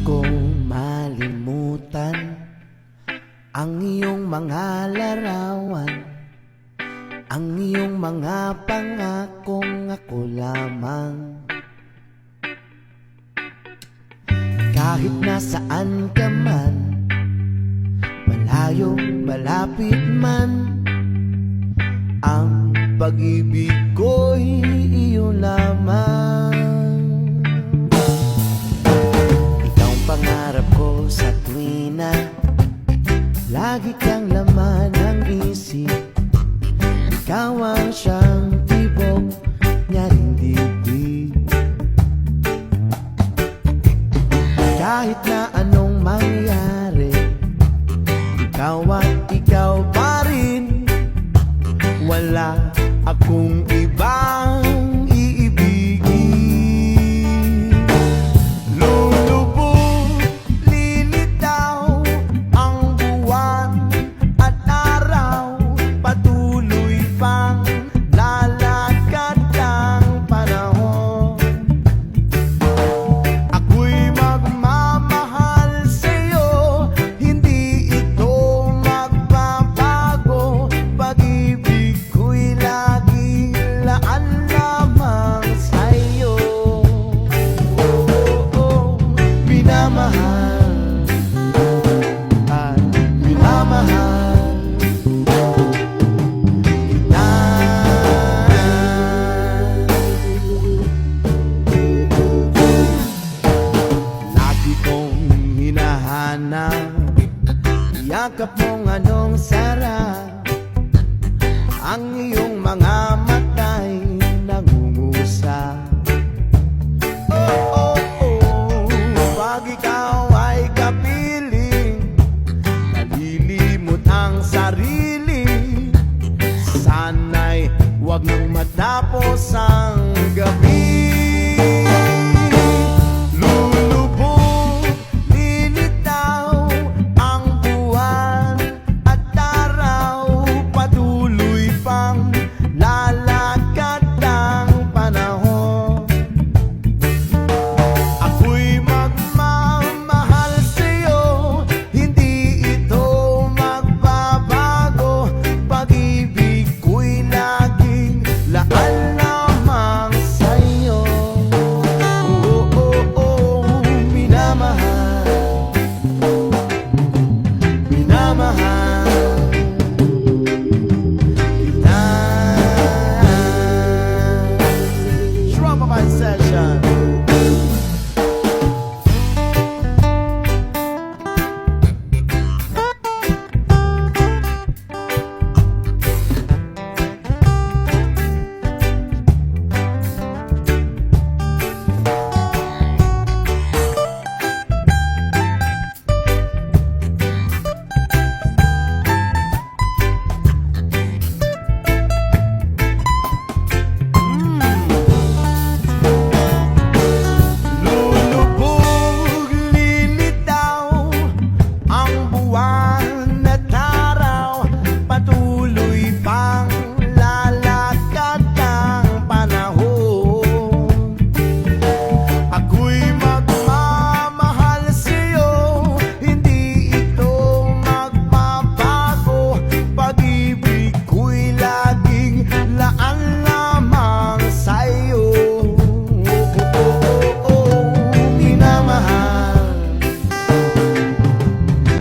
ko malimutan ang iyong mga larawan, ang iyong mga pangakong ako lamang. Kahit nasaan ka man, malayo, malapit man, ang pag-ibig ko'y iyo lamang. Ikaw ang pangarap ko sa tuwina, lagi kang laman ng isip. Ikaw ang siyang tibok niya ring dibdib. Kahit na anong mangyari, ikaw at ikaw pa rin. Wala akong ibang iibigin. Lulubog, lilitaw ang buwan at araw, patuloy pang lalakad ang panahon. Ako'y magmamahal sa'yo, hindi ito magbabago. Pag-ibig ko'y lagi laan lamang sa'yo. Minamahal at minamahal kita. Lagi kong hinahanap yakap mong anong sarap.